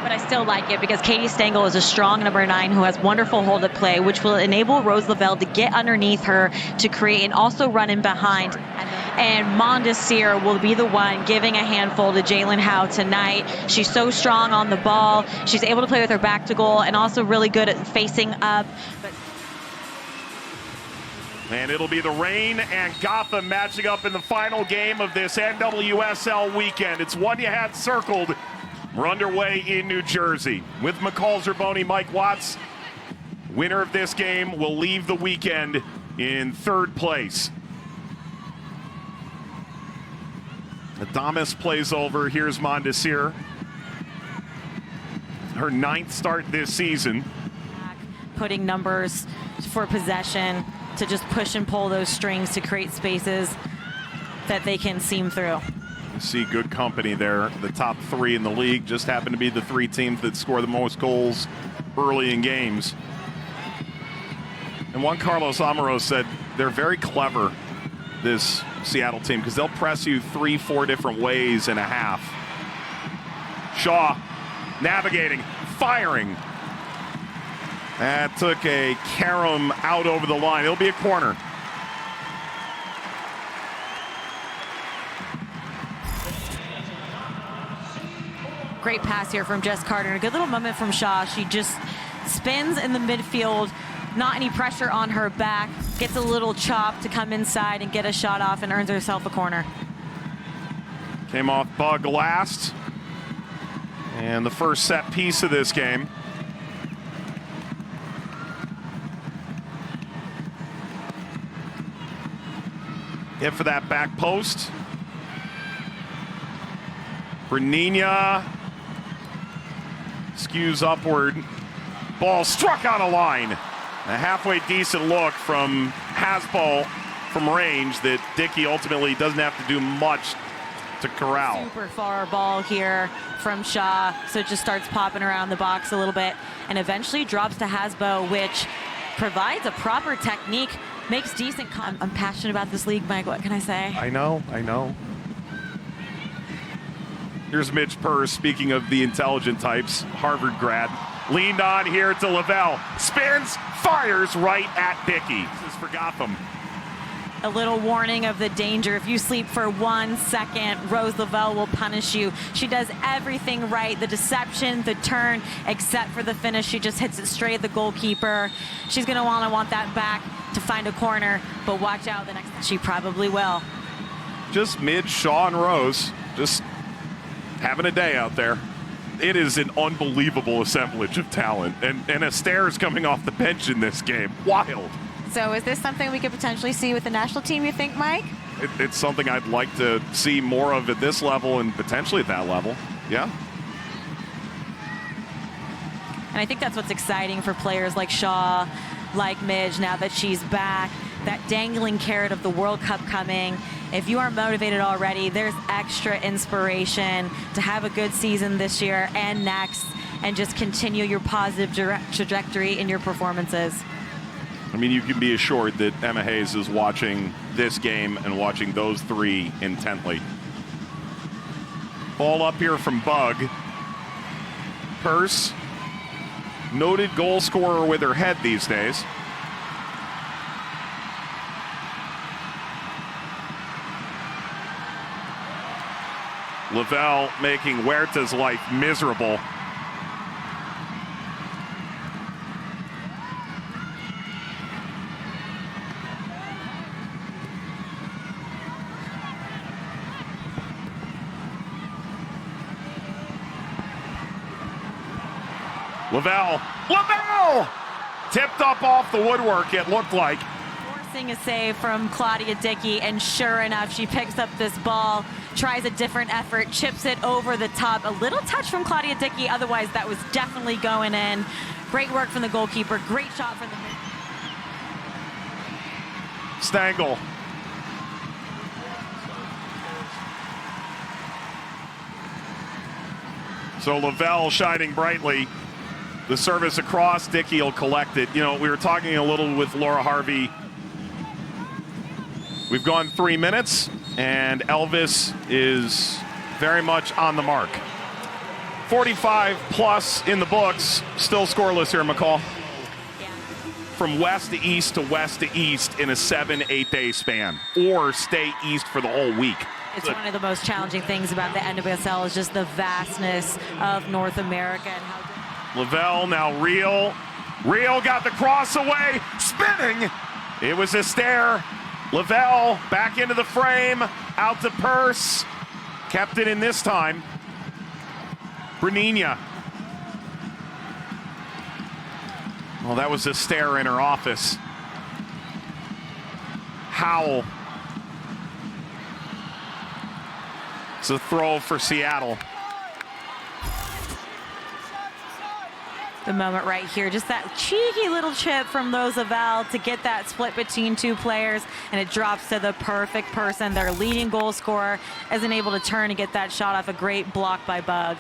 but I still like it because Katie Stengel is a strong number 9 who has wonderful hold at play, which will enable Rose Lavelle to get underneath her to create and also run in behind. And Mondesir will be the one giving a handful to Jalen Howe tonight. She's so strong on the ball. She's able to play with her back to goal and also really good at facing up. And it'll be the Reign and Gotham matching up in the final game of this NWSL weekend. It's one you had circled. We're underway in New Jersey with McCall Zerboni, Mike Watts. Winner of this game will leave the weekend in 3rd place. Adamas plays over. Here's Mondesir. Her 9th start this season. Putting numbers for possession to just push and pull those strings to create spaces that they can seam through. You see good company there. The top 3 in the league just happen to be the 3 teams that score the most goals early in games. And Juan Carlos Amaro said they're very clever, this Seattle team, because they'll press you 3-4 different ways in a half. Shaw navigating, firing. That took a carom out over the line. It'll be a corner. Great pass here from Jess Carter. A good little moment from Shaw. She just spins in the midfield, not any pressure on her back, gets a little chop to come inside and get a shot off and earns herself a corner. Came off Bug last. And the first set piece of this game. Hit for that back post. Bernina skews upward. Ball struck on a line. A halfway decent look from Hasball from range that Dickey ultimately doesn't have to do much to corral. Super far ball here from Shaw, so it just starts popping around the box a little bit and eventually drops to Hasbo, which provides a proper technique, makes decent. I'm passionate about this league, Mike. What can I say? I know. Here's Mitch Purse, speaking of the intelligent types, Harvard grad. Leaned on here to Lavelle. Spins, fires right at Dickey. This is for Gotham. A little warning of the danger. If you sleep for 1 second, Rose Lavelle will punish you. She does everything right. The deception, the turn, except for the finish. She just hits it straight at the goalkeeper. She's going to want that back to find a corner, but watch out the next time. She probably will. Just mid Shaw and Rose, just having a day out there. It is an unbelievable assemblage of talent. And Astaire's coming off the bench in this game. Wild. So is this something we could potentially see with the national team, you think, Mike? It's something I'd like to see more of at this level and potentially at that level. Yeah. And I think that's what's exciting for players like Shaw, like Midge, now that she's back. That dangling carrot of the World Cup coming. If you are motivated already, there's extra inspiration to have a good season this year and next and just continue your positive trajectory in your performances. I mean, you can be assured that Emma Hayes is watching this game and watching those 3 intently. Ball up here from Bug. Purse, noted goal scorer with her head these days. Lavelle making Huerta's life miserable. Lavelle! Tipped up off the woodwork, it looked like. Forcing a save from Claudia Dickey, and sure enough, she picks up this ball, tries a different effort, chips it over the top. A little touch from Claudia Dickey, otherwise that was definitely going in. Great work from the goalkeeper, great shot from the mid. Stengel. So Lavelle shining brightly. The service across, Dickey will collect it. You know, we were talking a little with Laura Harvey. We've gone 3 minutes, and Elvis is very much on the mark. 45 plus in the books. Still scoreless here, McCall. From west to east to west to east in a 7-8 day span, or stay east for the whole week. It's one of the most challenging things about the NWSL is just the vastness of North America. And how Lavelle now Real. Real got the cross away, spinning. It was Astaire. Lavelle back into the frame, out to Purse. Kept it in this time. Breninia. Well, that was Astaire in her office. Howell. It's a throw for Seattle. the moment right here, just that cheeky little chip from Lavelle to get that split between two players, and it drops to the perfect person. Their leading goal scorer isn't able to turn and get that shot off. A great block by Bug.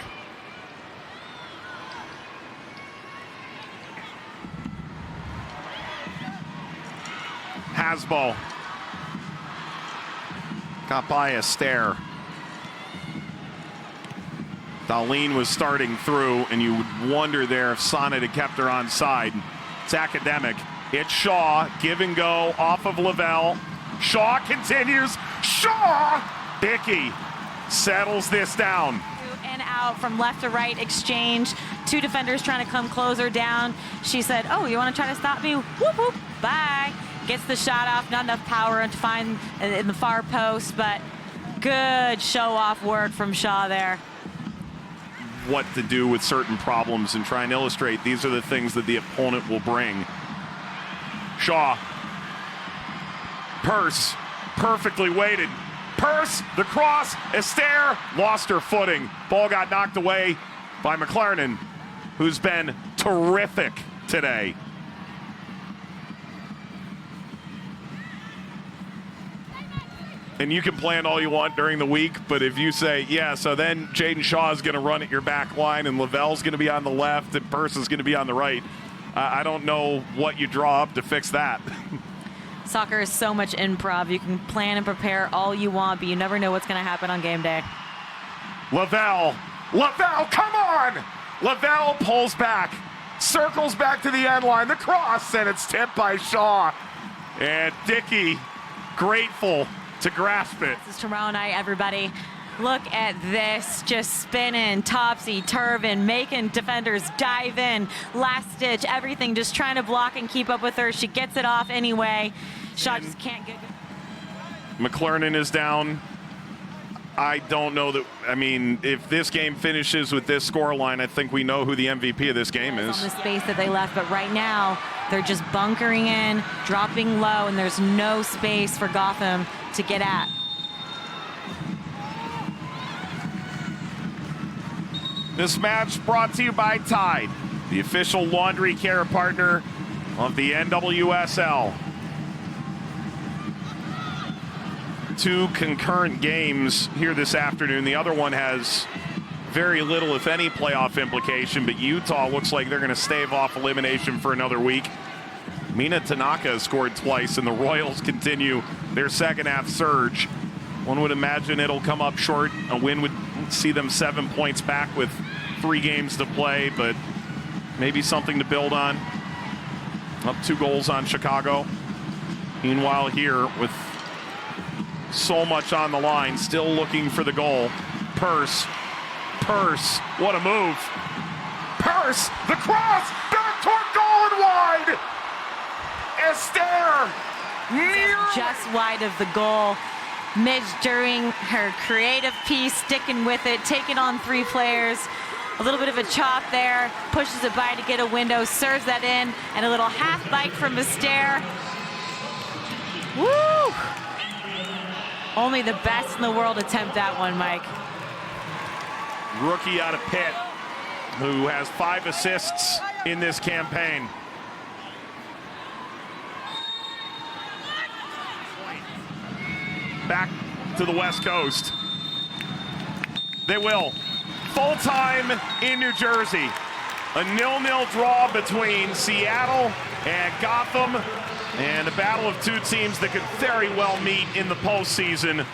Hasbo got by Astaire. Darlene was starting through, and you would wonder there if Sonnet had kept her on side. It's academic. It's Shaw, give and go off of Lavelle. Shaw continues. Shaw! Dickey settles this down. And out from left to right exchange. Two defenders trying to come close her down. She said, oh, you want to try to stop me? Whoop, whoop, bye. Gets the shot off, not enough power to find in the far post, but good show-off work from Shaw there. What to do with certain problems and try and illustrate these are the things that the opponent will bring. Shaw. Purse, perfectly weighted. Purse, the cross, Astaire lost her footing. Ball got knocked away by McLaren, who's been terrific today. And you can plan all you want during the week, but if you say, yeah, so then Jaden Shaw is going to run at your back line and Lavelle's going to be on the left and Purse is going to be on the right, I don't know what you draw up to fix that. Soccer is so much improv. You can plan and prepare all you want, but you never know what's going to happen on game day. Lavelle, come on! Lavelle pulls back, circles back to the end line, the cross, and it's tipped by Shaw. And Dickey, grateful to grasp it. This is tomorrow night, everybody. Look at this, just spinning, topsy-turvin, making defenders dive in, last ditch, everything, just trying to block and keep up with her. She gets it off anyway. Shaw just can't get it. McLaren is down. I don't know that, I mean, if this game finishes with this scoreline, I think we know who the MVP of this game is. On the space that they left, but right now, they're just bunkering in, dropping low, and there's no space for Gotham to get at. This match brought to you by Tide, the official laundry care partner of the NWSL. Two concurrent games here this afternoon. The other one has very little, if any, playoff implication, but Utah looks like they're going to stave off elimination for another week. Mina Tanaka has scored twice, and the Royals continue their second-half surge. One would imagine it'll come up short. A win would see them 7 points back with 3 games to play, but maybe something to build on. Up 2 goals on Chicago. Meanwhile here, with so much on the line, still looking for the goal. Purse, what a move. Purse, the cross, back toward goal and wide. Astaire, near. Just wide of the goal. Midge during her creative piece, sticking with it, taking on 3 players. A little bit of a chop there, pushes it by to get a window, serves that in, and a little half bite from Astaire. Woo! Only the best in the world attempt that one, Mike. Rookie out of Pitt, who has 5 assists in this campaign. Back to the West Coast. They will. Full time in New Jersey. A 0-0 draw between Seattle and Gotham, and a battle of 2 teams that could very well meet in the postseason.